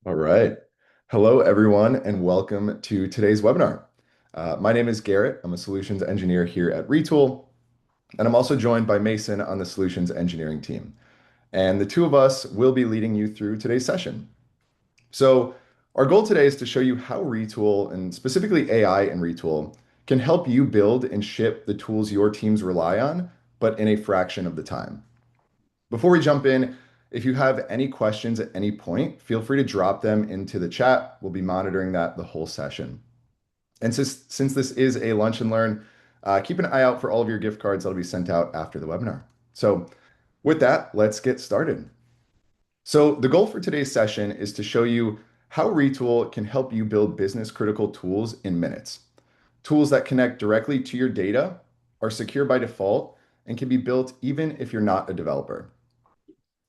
All right. Hello, everyone, and welcome to today's webinar. My name is Garrett. I'm a solutions engineer here at Retool, and I'm also joined by Mason on the solutions engineering team. And the two of us will be leading you through today's session. So our goal today is to show you how Retool, and specifically AI in Retool, can help you build and ship the tools your teams rely on, but in a fraction of the time. Before we jump in, if you have any questions at any point, feel free to drop them into the chat. We'll be monitoring that the whole session. And since this is a lunch and learn, keep an eye out for all of your gift cards that'll be sent out after the webinar. So with that, let's get started. So the goal for today's session is to show you how Retool can help you build business critical tools in minutes. Tools that connect directly to your data, are secure by default, and can be built even if you're not a developer.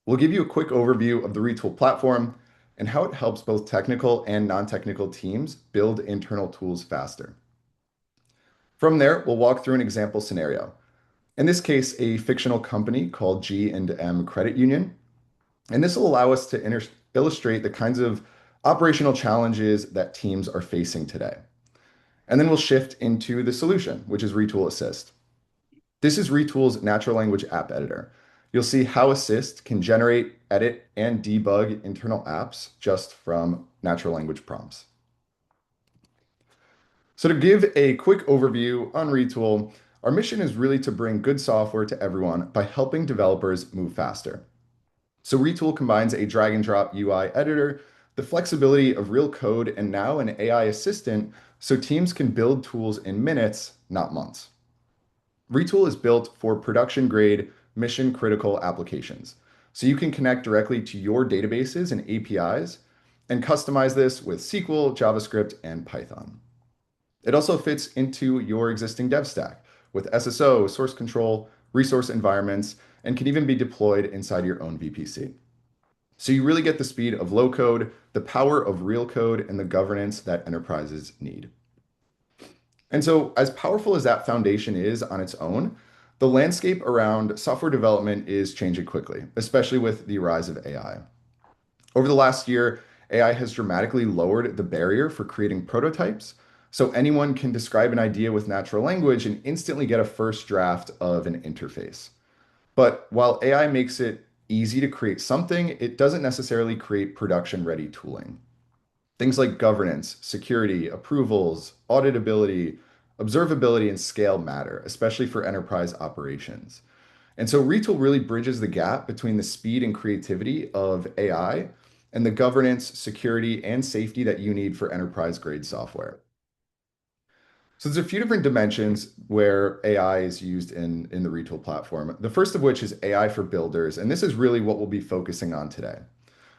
We'll give you a quick overview of the Retool platform and how it helps both technical and non-technical teams build internal tools faster. From there, we'll walk through an example scenario. In this case, a fictional company called G&M Credit Union. And this will allow us to illustrate the kinds of operational challenges that teams are facing today. And then we'll shift into the solution, which is Retool Assist. This is Retool's natural language app editor. You'll see how Assist can generate, edit, and debug internal apps just from natural language prompts. So to give a quick overview on Retool, our mission is really to bring good software to everyone by helping developers move faster. So Retool combines a drag and drop UI editor, the flexibility of real code, and now an AI assistant so teams can build tools in minutes, not months. Retool is built for production grade, mission critical applications. So you can connect directly to your databases and APIs and customize this with SQL, JavaScript, and Python. It also fits into your existing dev stack with SSO, source control, resource environments, and can even be deployed inside your own VPC. So you really get the speed of low code, the power of real code, and the governance that enterprises need. And so as powerful as that foundation is on its own, the landscape around software development is changing quickly, especially with the rise of AI. Over the last year, AI has dramatically lowered the barrier for creating prototypes, so anyone can describe an idea with natural language and instantly get a first draft of an interface. But while AI makes it easy to create something, it doesn't necessarily create production-ready tooling. Things like governance, security, approvals, auditability, observability, and scale matter, especially for enterprise operations. And so Retool really bridges the gap between the speed and creativity of AI and the governance, security, and safety that you need for enterprise-grade software. So there's a few different dimensions where AI is used in the Retool platform. The first of which is AI for builders, and this is really what we'll be focusing on today.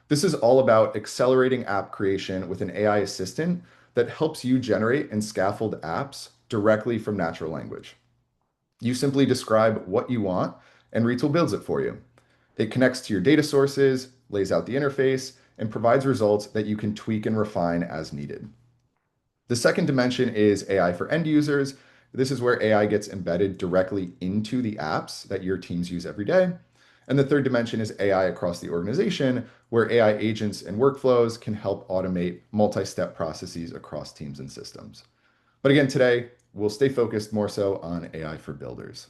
This is all about accelerating app creation with an AI assistant that helps you generate and scaffold apps directly from natural language. You simply describe what you want, and Retool builds it for you. It connects to your data sources, lays out the interface, and provides results that you can tweak and refine as needed. The second dimension is AI for end users. This is where AI gets embedded directly into the apps that your teams use every day. And the third dimension is AI across the organization, where AI agents and workflows can help automate multi-step processes across teams and systems. But again, today we'll stay focused more so on AI for builders.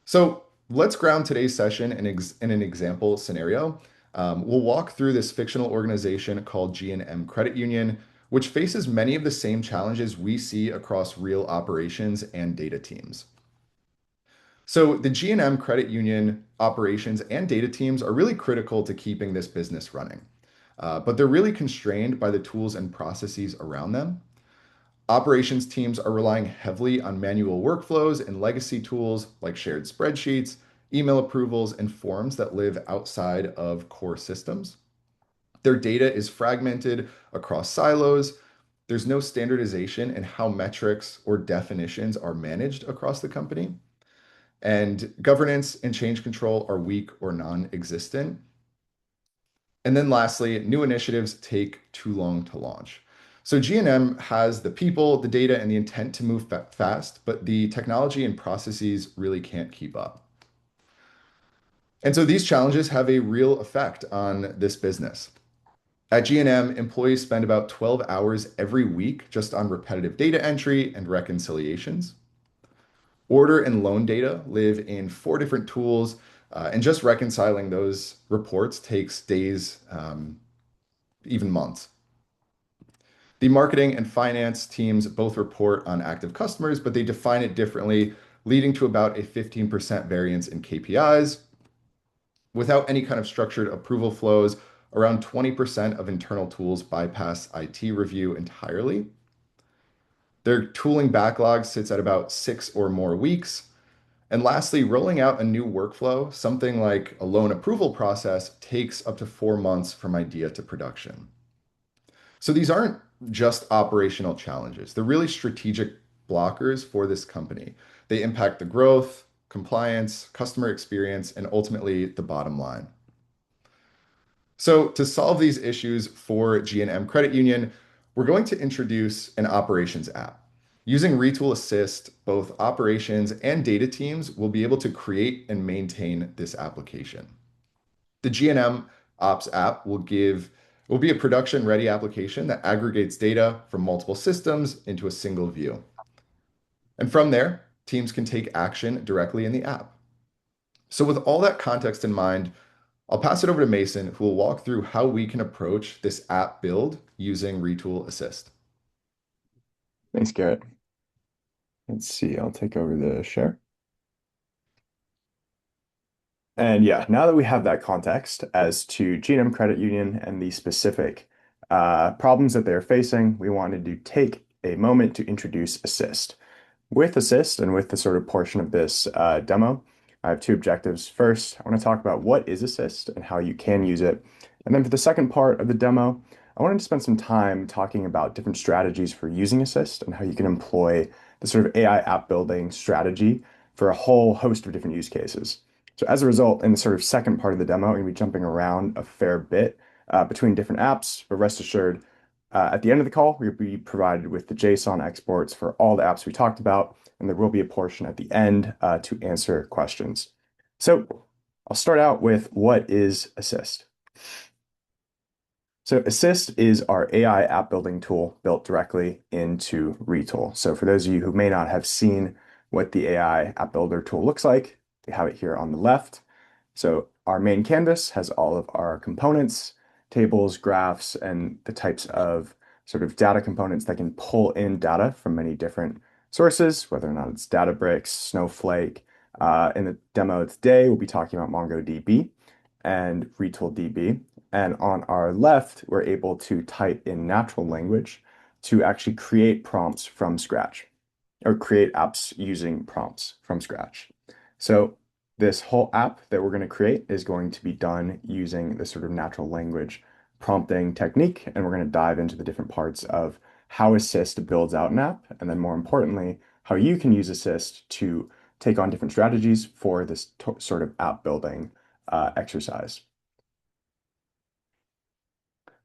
So let's ground today's session in an example scenario. We'll walk through this fictional organization called G&M Credit Union, which faces many of the same challenges we see across real operations and data teams. So the G&M Credit Union operations and data teams are really critical to keeping this business running, but they're really constrained by the tools and processes around them. Operations teams are relying heavily on manual workflows and legacy tools like shared spreadsheets, email approvals, and forms that live outside of core systems. Their data is fragmented across silos. There's no standardization in how metrics or definitions are managed across the company. And governance and change control are weak or non-existent. And then lastly, new initiatives take too long to launch. So G&M has the people, the data, and the intent to move fast, but the technology and processes really can't keep up. And so these challenges have a real effect on this business. At G&M, employees spend about 12 hours every week just on repetitive data entry and reconciliations. Order and loan data live in 4 different tools, and just reconciling those reports takes days, even months. The marketing and finance teams both report on active customers, but they define it differently, leading to about a 15% variance in KPIs. Without any kind of structured approval flows, around 20% of internal tools bypass IT review entirely. Their tooling backlog sits at about 6 or more weeks. And lastly, rolling out a new workflow, something like a loan approval process, takes up to 4 months from idea to production. So these aren't just operational challenges. They're really strategic blockers for this company. They impact the growth, compliance, customer experience, and ultimately the bottom line. So to solve these issues for G&M Credit Union, we're going to introduce an operations app. Using Retool Assist, both operations and data teams will be able to create and maintain this application. The G&M Ops app will be a production-ready application that aggregates data from multiple systems into a single view. And from there, teams can take action directly in the app. So with all that context in mind, I'll pass it over to Mason, who will walk through how we can approach this app build using Retool Assist. Thanks, Garrett. Let's see, I'll take over the share. And yeah, now that we have that context as to G&M Credit Union and the specific problems that they're facing, we wanted to take a moment to introduce Assist. With Assist and with the sort of portion of this demo, I have 2 objectives. First, I want to talk about what is Assist and how you can use it. And then for the second part of the demo, I wanted to spend some time talking about different strategies for using Assist and how you can employ the sort of AI app building strategy for a whole host of different use cases. So as a result, in the sort of second part of the demo, I'm going to be jumping around a fair bit between different apps, but rest assured, at the end of the call, we'll be provided with the JSON exports for all the apps we talked about, and there will be a portion at the end to answer questions. So I'll start out with what is Assist. So Assist is our AI app building tool built directly into Retool. So for those of you who may not have seen what the AI app builder tool looks like, we have it here on the left. So our main canvas has all of our components, tables, graphs, and the types of sort of data components that can pull in data from many different sources, whether or not it's Databricks, Snowflake. In the demo today, we'll be talking about MongoDB and RetoolDB. And on our left, we're able to type in natural language to actually create prompts from scratch, or create apps using prompts from scratch. So this whole app that we're going to create is going to be done using this sort of natural language prompting technique, and we're going to dive into the different parts of how Assist builds out an app, and then more importantly, how you can use Assist to take on different strategies for this sort of app building exercise.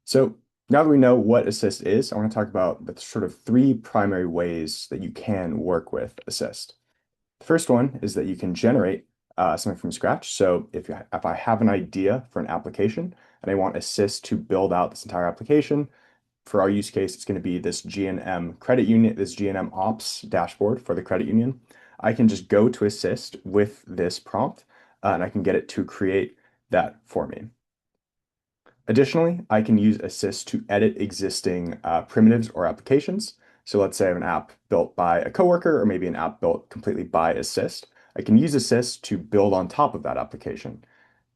So Now that we know what assist is, I want to talk about the sort of three primary ways that you can work with assist. The first one is that you can generate something from scratch. So if I have an idea for an application and I want assist to build out this entire application, for our use case, it's going to be this G&M Credit Union, this G&M Ops dashboard for the credit union. I can just go to assist with this prompt, and I can get it to create that for me. Additionally, I can use assist to edit existing primitives or applications. So let's say I have an app built by a coworker, or maybe an app built completely by assist. I can use assist to build on top of that application.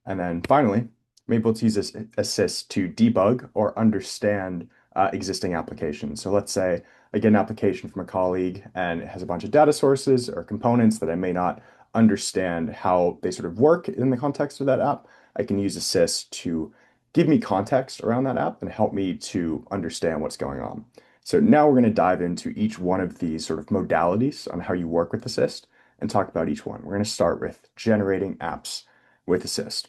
And then finally, I'm able to use this assist to debug or understand existing applications. So let's say I get an application from a colleague and it has a bunch of data sources or components that I may not understand how they sort of work in the context of that app. I can use assist to give me context around that app and help me to understand what's going on. So now we're going to dive into each one of these sort of modalities on how you work with assist and talk about each one. We're going to start with generating apps with assist.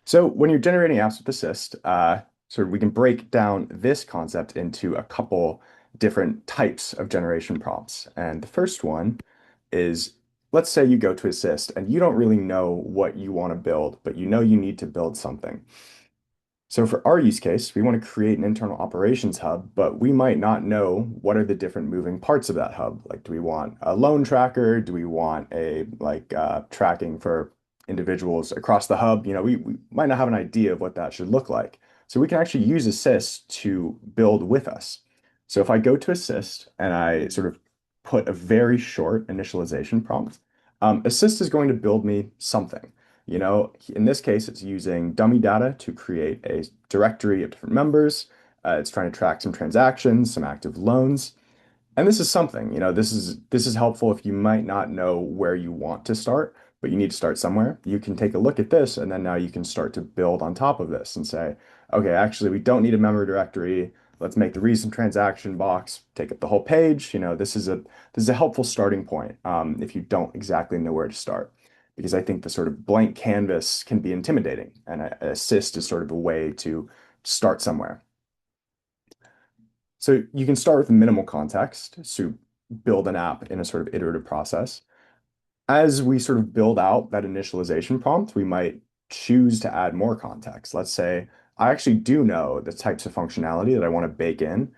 So when you're generating apps with Assist, sort of we can break down this concept into a couple different types of generation prompts. And the first one is, let's say you go to Assist and you don't really know what you want to build, but you know you need to build something. So for our use case, we want to create an internal operations hub, but we might not know what are the different moving parts of that hub. Like, do we want a loan tracker? Do we want a tracking for individuals across the hub? We might not have an idea of what that should look like. So we can actually use Assist to build with us. So if I go to Assist and I sort of put a very short initialization prompt, Assist is going to build me something. In this case, it's using dummy data to create a directory of different members. It's trying to track some transactions, some active loans. And this is something, this is helpful if you might not know where you want to start, but you need to start somewhere. You can take a look at this, and then now you can start to build on top of this and say, okay, actually, we don't need a member directory. Let's make the recent transaction box take up the whole page. This is a helpful starting point if you don't exactly know where to start, because I think the sort of blank canvas can be intimidating, and assist is sort of a way to start somewhere. So you can start with minimal context to build an app in a sort of iterative process. As we sort of build out that initialization prompt, we might choose to add more context. Let's say I actually do know the types of functionality that I want to bake in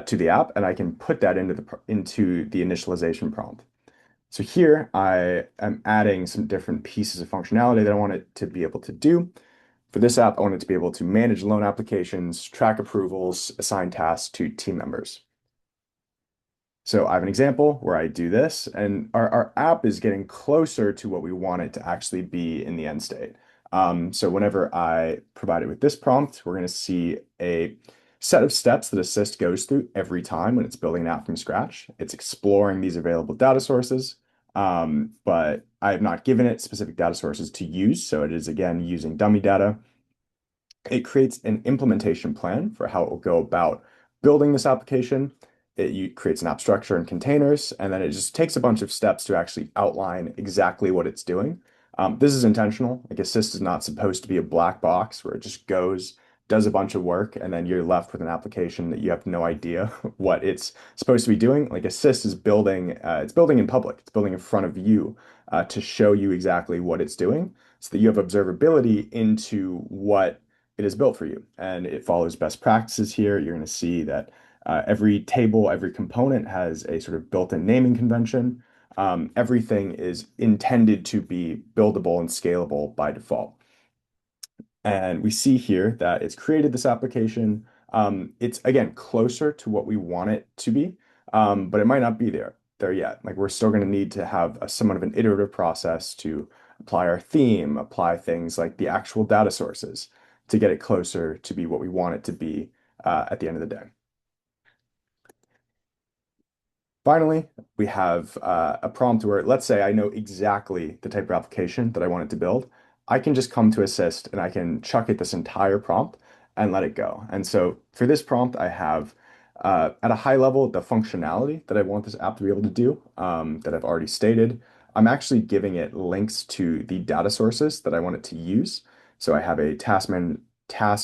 to the app, and I can put that into the initialization prompt. So here I am adding some different pieces of functionality that I want it to be able to do. For this app, I want it to be able to manage loan applications, track approvals, assign tasks to team members. So I have an example where I do this, and our app is getting closer to what we want it to actually be in the end state. So whenever I provide it with this prompt, we're going to see a set of steps that Assist goes through every time when it's building an app from scratch. It's exploring these available data sources, but I have not given it specific data sources to use. So it is, again, using dummy data. It creates an implementation plan for how it will go about building this application. It creates an app structure and containers, and then it just takes a bunch of steps to actually outline exactly what it's doing. This is intentional. Like, Assist is not supposed to be a black box where it just goes, does a bunch of work, and then you're left with an application that you have no idea what it's supposed to be doing. Like, Assist is building, it's building in public. It's building in front of you to show you exactly what it's doing, so that you have observability into what it is built for you. And it follows best practices here. You're going to see that every table, every component has a sort of built-in naming convention. Everything is intended to be buildable and scalable by default. And we see here that it's created this application. It's, again, closer to what we want it to be, but it might not be there yet. Like, we're still going to need to have somewhat of an iterative process to apply our theme, apply things like the actual data sources to get it closer to be what we want it to be at the end of the day. Finally, we have a prompt where, let's say I know exactly the type of application that I want it to build. I can just come to Assist and I can chuck it this entire prompt and let it go. And so for this prompt, I have at a high level the functionality that I want this app to be able to do that I've already stated. I'm actually giving it links to the data sources that I want it to use. So I have a task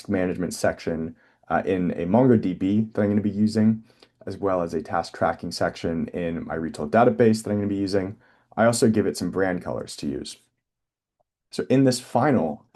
management section in a MongoDB that I'm going to be using, as well as a task tracking section in my Retool database that I'm going to be using. I also give it some brand colors to use. So in this final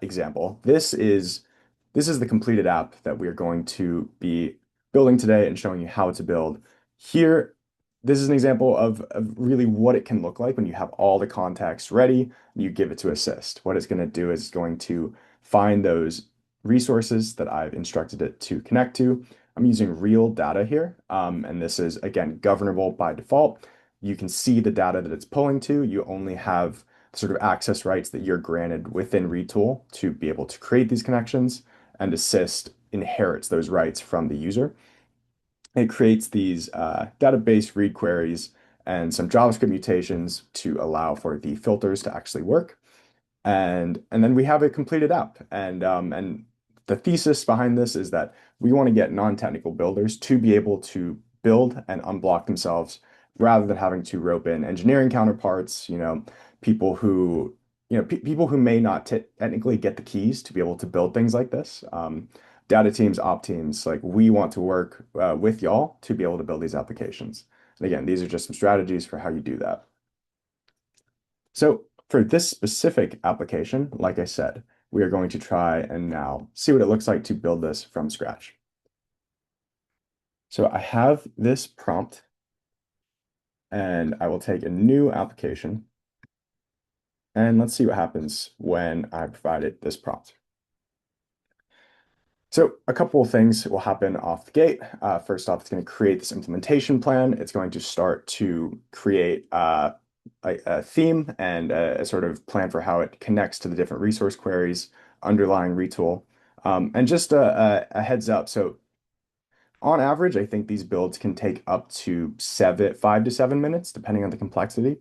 example, this is the completed app that we are going to be building today and showing you how to build. Here, this is an example of really what it can look like when you have all the context ready and you give it to Assist. What it's going to do is it's going to find those resources that I've instructed it to connect to. I'm using real data here, and this is, again, governable by default. You can see the data that it's pulling to. You only have sort of access rights that you're granted within Retool to be able to create these connections, and Assist inherits those rights from the user. It creates these database read queries and some JavaScript mutations to allow for the filters to actually work. And then we have a completed app. And the thesis behind this is that we want to get non-technical builders to be able to build and unblock themselves rather than having to rope in engineering counterparts, people who, people who may not technically get the keys to be able to build things like this. Data teams, op teams, like we want to work with y'all to be able to build these applications. And again, these are just some strategies for how you do that. So for this specific application, like I said, we are going to try and now see what it looks like to build this from scratch. So I have this prompt, and I will take a new application, and let's see what happens when I provided this prompt. So a couple of things will happen off the gate. First off, it's going to create this implementation plan. It's going to start to create a theme and a sort of plan for how it connects to the different resource queries underlying Retool. And just a heads up, so on average, I think these builds can take up to 5 to 7 minutes, depending on the complexity.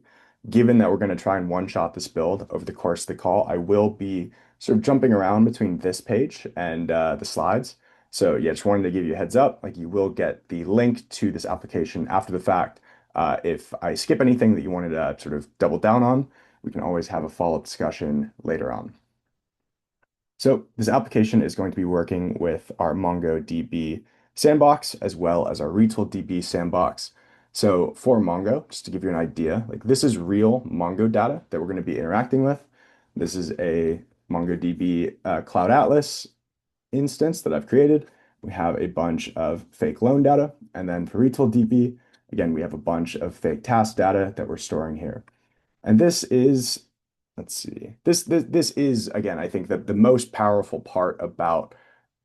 Given that we're going to try and one-shot this build over the course of the call, I will be sort of jumping around between this page and the slides. So yeah, just wanted to give you a heads up, like you will get the link to this application after the fact. If I skip anything that you wanted to sort of double down on, we can always have a follow-up discussion later on. So this application is going to be working with our MongoDB sandbox as well as our Retool DB sandbox. So for Mongo, just to give you an idea, like this is real Mongo data that we're going to be interacting with. This is a MongoDB Cloud Atlas instance that I've created. We have a bunch of fake loan data. And then for Retool DB, again, we have a bunch of fake task data that we're storing here. And this is, let's see, this is, again, I think that the most powerful part about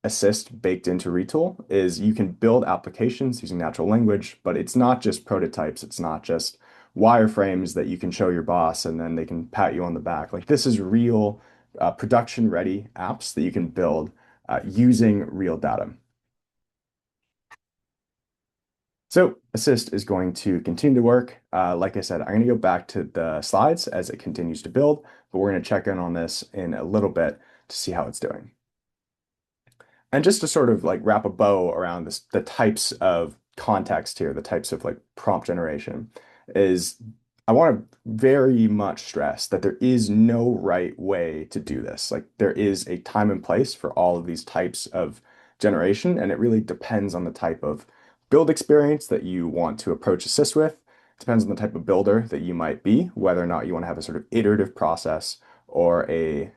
Assist baked into Retool is you can build applications using natural language, but it's not just prototypes. It's not just wireframes that you can show your boss and then they can pat you on the back. Like this is real production-ready apps that you can build using real data. So Assist is going to continue to work. Like I said, I'm going to go back to the slides as it continues to build, but we're going to check in on this in a little bit to see how it's doing. And just to sort of like wrap a bow around this, the types of context here, the types of like prompt generation, is I want to very much stress that there is no right way to do this. Like there is a time and place for all of these types of generation, and it really depends on the type of build experience that you want to approach Assist with. It depends on the type of builder that you might be, whether or not you want to have a sort of iterative process or a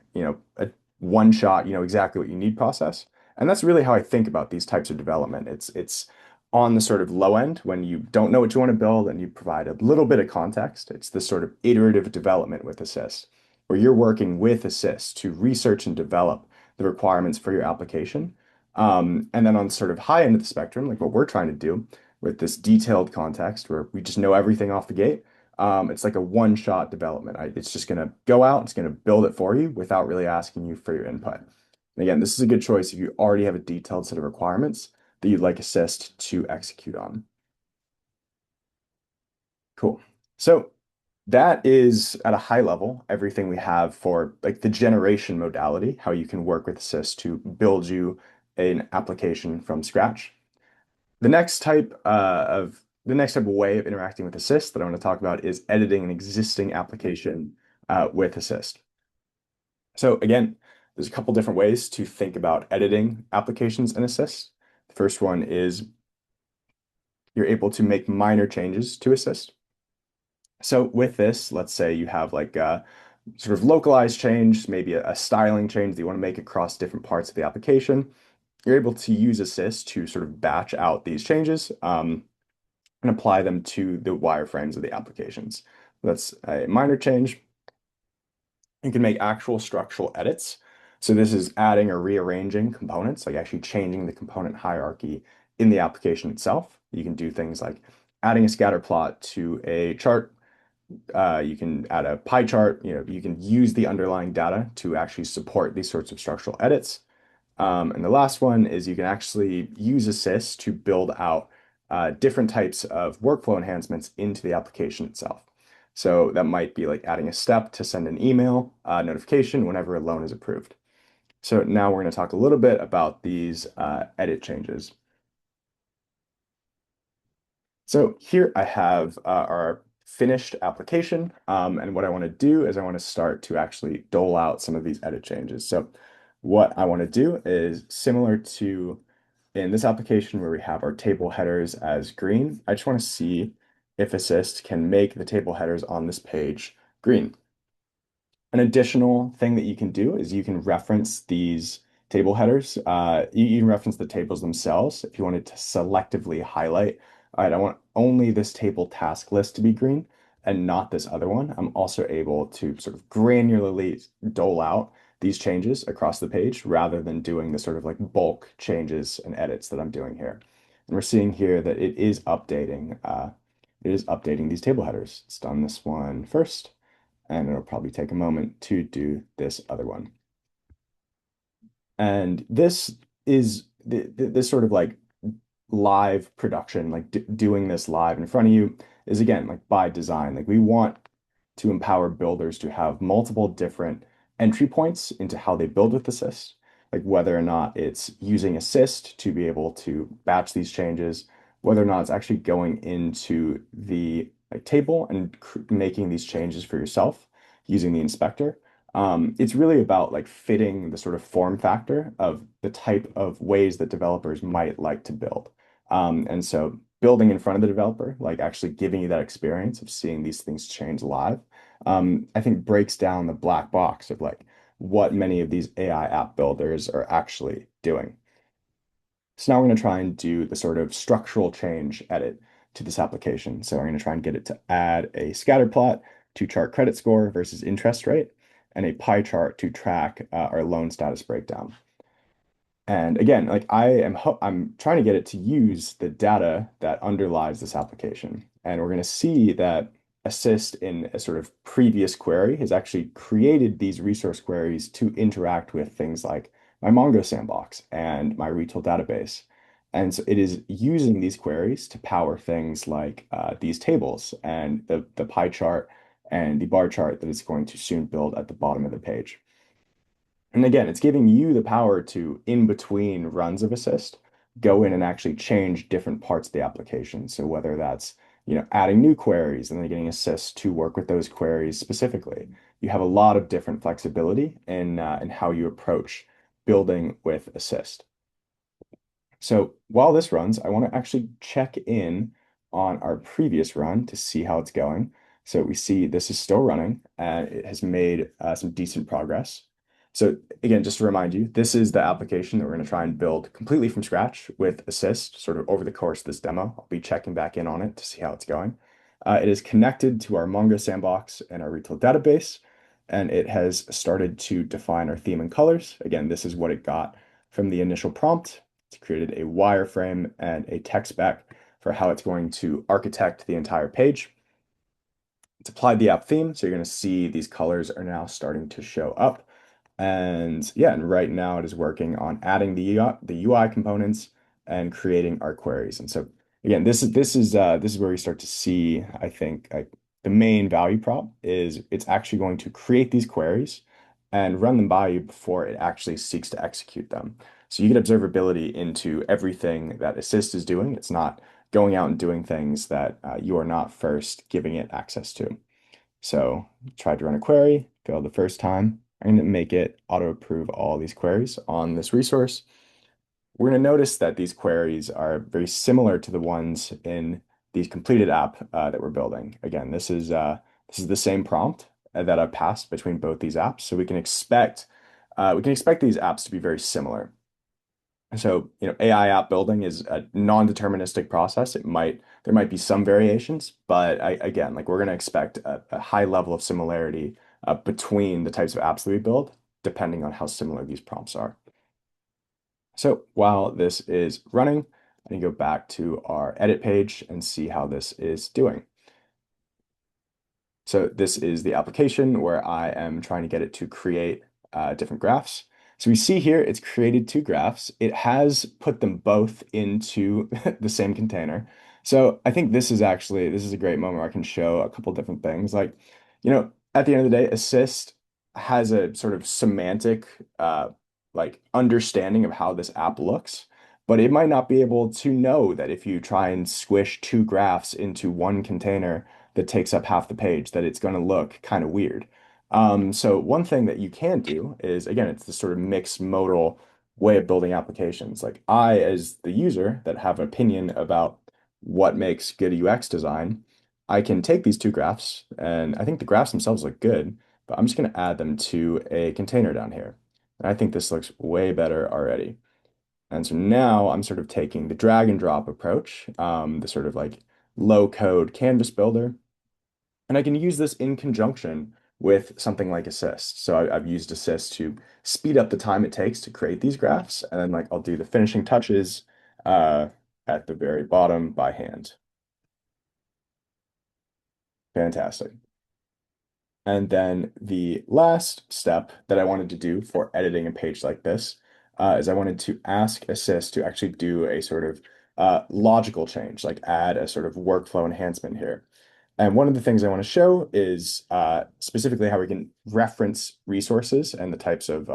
one shot, exactly what you need process. And that's really how I think about these types of development. It's on the sort of low end when you don't know what you want to build and you provide a little bit of context. It's this sort of iterative development with Assist, where you're working with Assist to research and develop the requirements for your application. And then on sort of high end of the spectrum, like what we're trying to do with this detailed context where we just know everything off the gate, it's like a one-shot development. It's just going to go out, it's going to build it for you without really asking you for your input. And again, this is a good choice if you already have a detailed set of requirements that you'd like Assist to execute on. Cool. So that is at a high level everything we have for like the generation modality, how you can work with Assist to build you an application from scratch. The next type of way of interacting with Assist that I want to talk about is editing an existing application with Assist. So again, There's a couple different ways to think about editing applications in Assist. The first one is you're able to make minor changes to Assist. So with this, let's say you have like a sort of localized change, maybe a styling change that you want to make across different parts of the application. You're able to use Assist to sort of batch out these changes and apply them to the wireframes of the applications. That's a minor change. You can make actual structural edits. So this is adding or rearranging components, like actually changing the component hierarchy in the application itself. You can do things like adding a scatter plot to a chart. You can add a pie chart. You can use the underlying data to actually support these sorts of structural edits. And the last one is you can actually use Assist to build out different types of workflow enhancements into the application itself. So that might be like adding a step to send an email notification whenever a loan is approved. So now we're going to talk a little bit about these edit changes. So here I have our finished application. And what I want to do is I want to start to actually dole out some of these edit changes. So what I want to do is similar to in this application where we have our table headers as green, I just want to see if Assist can make the table headers on this page green. An additional thing that you can do is you can reference these table headers. You can reference the tables themselves if you wanted to selectively highlight, all right, I want only this table task list to be green and not this other one. I'm also able to sort of granularly dole out these changes across the page rather than doing the sort of like bulk changes and edits that I'm doing here. And we're seeing here that it is updating these table headers. It's done this one first and it'll probably take a moment to do this other one. And this is this sort of like live production, like doing this live in front of you is again like by design. Like we want to empower builders to have multiple different entry points into how they build with Assist, like whether or not it's using Assist to be able to batch these changes, whether or not it's actually going into the like table and making these changes for yourself using the inspector. It's really about like fitting the sort of form factor of the type of ways that developers might like to build. And so building in front of the developer, like actually giving you that experience of seeing these things change live, I think breaks down the black box of like what many of these AI app builders are actually doing. So now we're going to try and do the sort of structural change edit to this application. So we're going to try and get it to add a scatter plot to chart credit score versus interest rate and a pie chart to track our loan status breakdown. And again, like I'm trying to get it to use the data that underlies this application. And we're going to see that Assist in a sort of previous query has actually created these resource queries to interact with things like my Mongo sandbox and my Retool database. And so it is using these queries to power things like these tables and the pie chart and the bar chart that it's going to soon build at the bottom of the page. And again, it's giving you the power to, in between runs of Assist, go in and actually change different parts of the application. So whether that's, adding new queries and then getting Assist to work with those queries specifically, you have a lot of different flexibility in how you approach building with Assist. So while this runs, I want to actually check in on our previous run to see how it's going. So we see this is still running and it has made some decent progress. So again, just to remind you, this is the application that we're going to try and build completely from scratch with Assist, sort of over the course of this demo. I'll be checking back in on it to see how it's going. It is connected to our Mongo sandbox and our Retool database, and it has started to define our theme and colors. Again, this is what it got from the initial prompt. It's created a wireframe and a tech spec for how it's going to architect the entire page. It's applied the app theme, so you're going to see these colors are now starting to show up. And yeah, and right now it is working on adding the UI components and creating our queries. And so again, this is where we start to see, I think, like the main value prop is it's actually going to create these queries and run them by you before it actually seeks to execute them. So you get observability into everything that Assist is doing. It's not going out and doing things that you are not first giving it access to. So tried to run a query, failed the first time. I'm going to make it auto approve all these queries on this resource. We're going to notice that these queries are very similar to the ones in the completed app that we're building. Again, this is the same prompt that I've passed between both these apps, so we can expect these apps to be very similar. So, AI app building is a non-deterministic process. There might be some variations, but again, like we're going to expect a high level of similarity between the types of apps that we build, depending on how similar these prompts are. So while this is running, I can go back to our edit page and see how this is doing. So this is the application where I am trying to get it to create different graphs. So we see here it's created two graphs. It has put them both into the same container. So I think this is a great moment where I can show a couple different things. Like, at the end of the day, assist has a sort of semantic like understanding of how this app looks, but it might not be able to know that if you try and squish two graphs into one container that takes up half the page, that it's going to look kind of weird. So one thing that you can do is, again, it's this sort of mixed modal way of building applications. Like I, as the user that have an opinion about what makes good UX design, I can take these two graphs, and I think the graphs themselves look good, but I'm just going to add them to a container down here. And I think this looks way better already. And so now I'm sort of taking the drag and drop approach, the sort of like low code canvas builder, and I can use this in conjunction with something like Assist. So I've used Assist to speed up the time it takes to create these graphs. And then like I'll do the finishing touches uh, at the very bottom by hand. Fantastic. And then the last step that I wanted to do for editing a page like this is I wanted to ask Assist to actually do a sort of logical change, like add a sort of workflow enhancement here. And one of the things I want to show is specifically how we can reference resources and the types of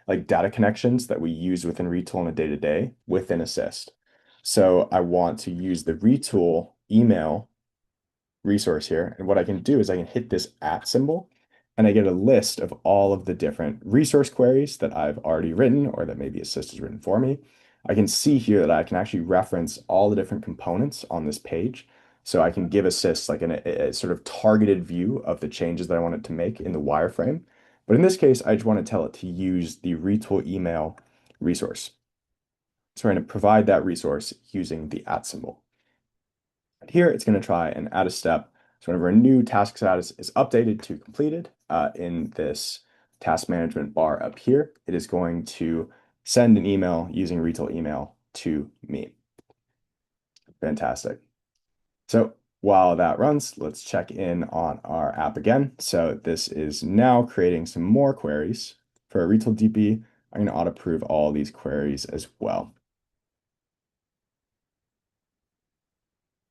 like data connections that we use within Retool on a day-to-day within Assist. So I want to use the Retool email resource here. And what I can do is I can hit this at symbol and I get a list of all of the different resource queries that I've already written or that maybe Assist has written for me. I can see here that I can actually reference all the different components on this page. So I can give Assist like a sort of targeted view of the changes that I want it to make in the wireframe. But in this case, I just want to tell it to use the Retool email resource. So we're going to provide that resource using the at symbol. Here, it's going to try and add a step. So whenever a new task status is updated to completed in this task management bar up here, it is going to send an email using Retool email to me. Fantastic. So while that runs, let's check in on our app again. So this is now creating some more queries for a Retool DB. I'm going to auto approve all these queries as well.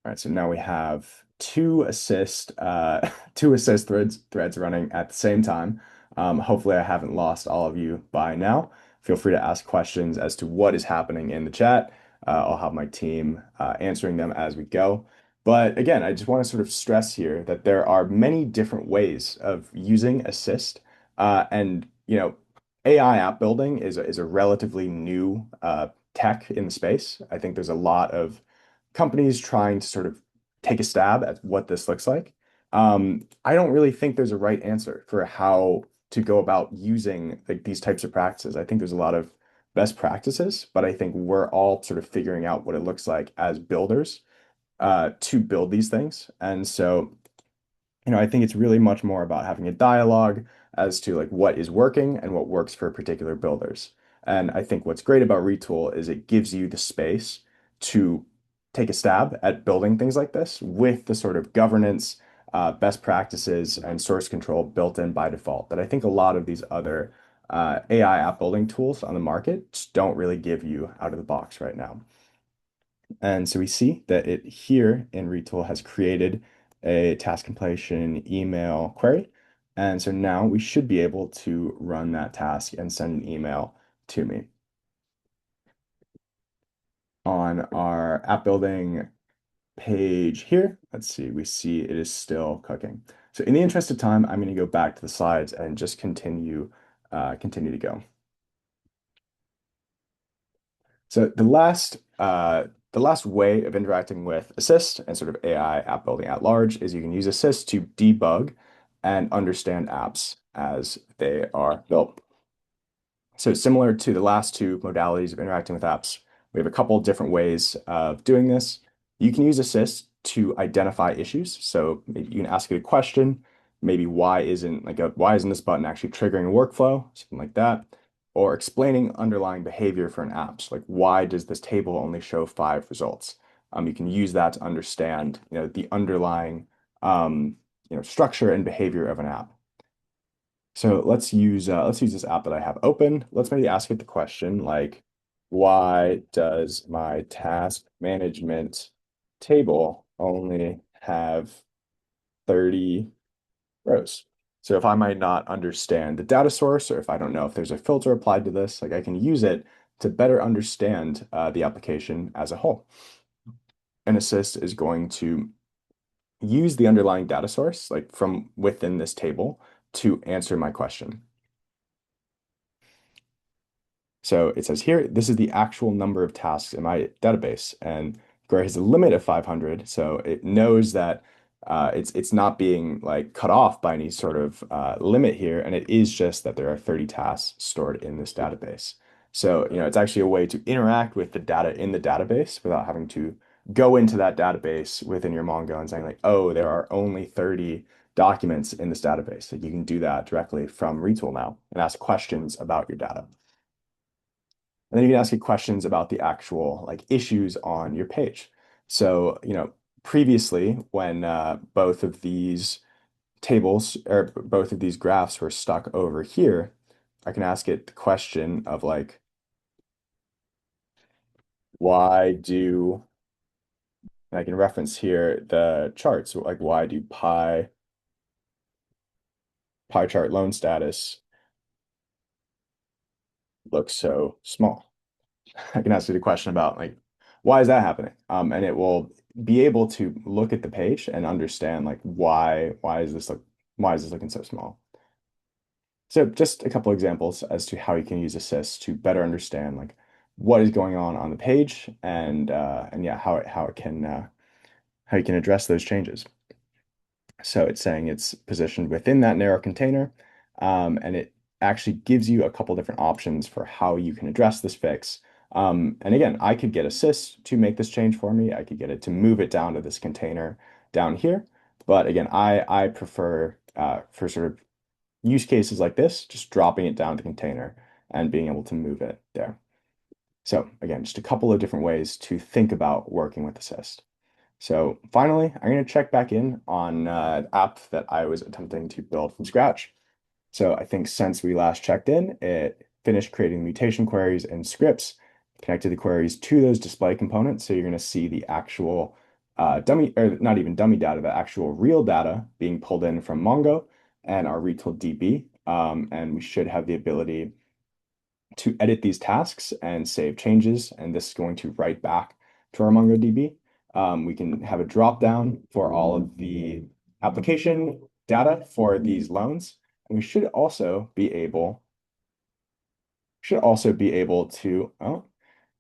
All right, so now we have two assist threads running at the same time. Hopefully I haven't lost all of you by now. Feel free to ask questions as to what is happening in the chat. I'll have my team answering them as we go. But again, I just want to sort of stress here that there are many different ways of using assist. And AI app building is a relatively new tech in the space. I think there's a lot of companies trying to sort of take a stab at what this looks like. I don't really think there's a right answer for how to go about using like these types of practices. I think there's a lot of best practices, but I think we're all sort of figuring out what it looks like as builders to build these things. And so I think it's really much more about having a dialogue as to like what is working and what works for particular builders. And I think what's great about Retool is it gives you the space to take a stab at building things like this with the sort of governance, best practices, and source control built in by default that I think a lot of these other AI app building tools on the market just don't really give you out of the box right now. And so we see that it here in Retool has created a task completion email query. And so now we should be able to run that task and send an email to me. On our app building page here, let's see, we see it is still cooking. So in the interest of time, I'm going to go back to the slides and just continue continue to go. So the last way of interacting with Assist and sort of AI app building at large is you can use Assist to debug and understand apps as they are built. So similar to the last two modalities of interacting with apps, we have a couple of different ways of doing this. You can use Assist to identify issues. So maybe you can ask it a question, maybe why isn't this button actually triggering a workflow, something like that, or explaining underlying behavior for an app. So like why does this table only show 5 results? You can use that to understand, the underlying structure and behavior of an app. So let's use this app that I have open. Let's maybe ask it the question like, why does my task management table only have 30 rows? So if I might not understand the data source, or if I don't know if there's a filter applied to this, like I can use it to better understand the application as a whole. An assist is going to use the underlying data source, like from within this table, to answer my question. So it says here, this is the actual number of tasks in my database, and Garrett has a limit of 500, so it knows that it's not being like cut off by any sort of limit here, and it is just that there are 30 tasks stored in this database. So, it's actually a way to interact with the data in the database without having to go into that database within your Mongo and saying like, oh, there are only 30 documents in this database. So you can do that directly from Retool now and ask questions about your data. And then you can ask it questions about the actual like issues on your page. So, previously when both of these tables or both of these graphs were stuck over here, I can ask it the question of like, why do, and I can reference here the charts, like why do pie chart loan status look so small? I can ask it a question about like, why is that happening? And it will be able to look at the page and understand like why is this looking so small? So just a couple examples as to how you can use Assist to better understand like what is going on the page and yeah, how you can address those changes. So it's saying it's positioned within that narrow container, and it actually gives you a couple different options for how you can address this fix. And again, I could get Assist to make this change for me. I could get it to move it down to this container down here. But again, I prefer for sort of use cases like this, just dropping it down the container and being able to move it there. So again, just a couple of different ways to think about working with Assist. So finally, I'm going to check back in on an app that I was attempting to build from scratch. So I think since we last checked in, it finished creating mutation queries and scripts, connected the queries to those display components. So you're going to see the actual dummy, or not even dummy data, but actual real data being pulled in from Mongo and our Retool DB. And we should have the ability to edit these tasks and save changes. And this is going to write back to our MongoDB. We can have a drop down for all of the application data for these loans. And we should also be able to, oh,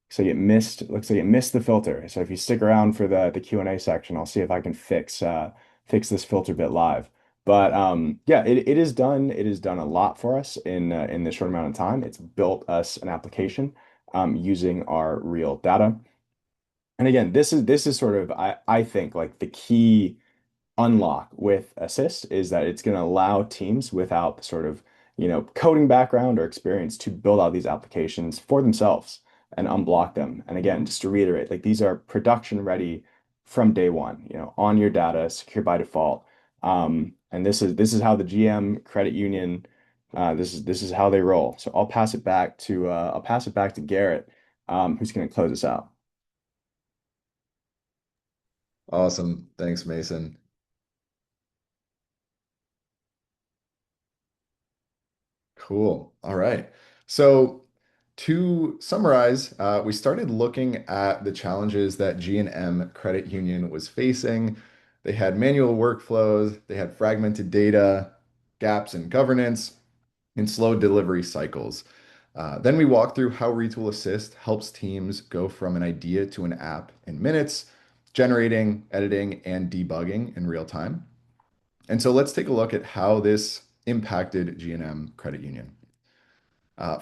so looks like it missed the filter. So if you stick around for the Q&A section, I'll see if I can fix this filter bit live. But yeah, it is done. It has done a lot for us in this short amount of time. It's built us an application using our real data. And again, this is sort of I think like the key unlock with Assist is that it's going to allow teams without sort of, coding background or experience to build out these applications for themselves and unblock them. And again, just to reiterate, like these are production ready from day one, on your data, secure by default. And this is how the GM Credit Union, this is how they roll. So I'll pass it back to Garrett, who's going to close us out. Awesome. Thanks, Mason. Cool. All right. So to summarize, we started looking at the challenges that G&M Credit Union was facing. They had manual workflows, they had fragmented data, gaps in governance, and slow delivery cycles. Then we walk through how Retool Assist helps teams go from an idea to an app in minutes, generating, editing, and debugging in real time. And so let's take a look at how this impacted G&M Credit Union.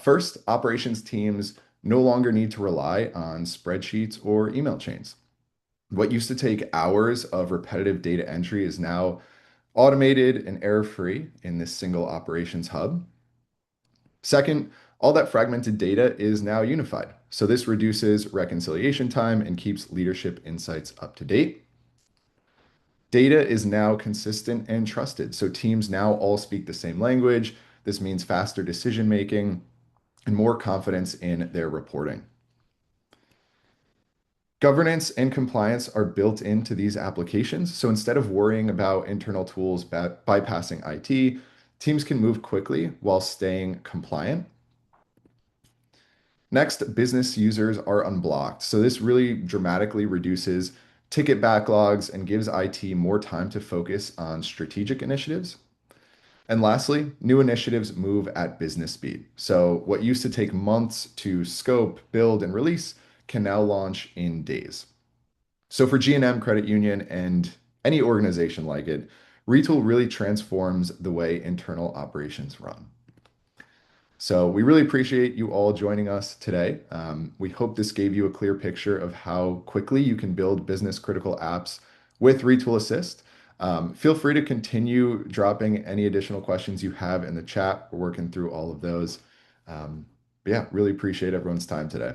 First, operations teams no longer need to rely on spreadsheets or email chains. What used to take hours of repetitive data entry is now automated and error-free in this single operations hub. Second, all that fragmented data is now unified. So this reduces reconciliation time and keeps leadership insights up to date. Data is now consistent and trusted. So teams now all speak the same language. This means faster decision making and more confidence in their reporting. Governance and compliance are built into these applications. So instead of worrying about internal tools bypassing IT, teams can move quickly while staying compliant. Next, business users are unblocked. So this really dramatically reduces ticket backlogs and gives IT more time to focus on strategic initiatives. And lastly, new initiatives move at business speed. So what used to take months to scope, build, and release can now launch in days. So for G&M Credit Union and any organization like it, Retool really transforms the way internal operations run. So we really appreciate you all joining us today. We hope this gave you a clear picture of how quickly you can build business critical apps with Retool Assist. Feel free to continue dropping any additional questions you have in the chat. We're working through all of those. But yeah, really appreciate everyone's time today.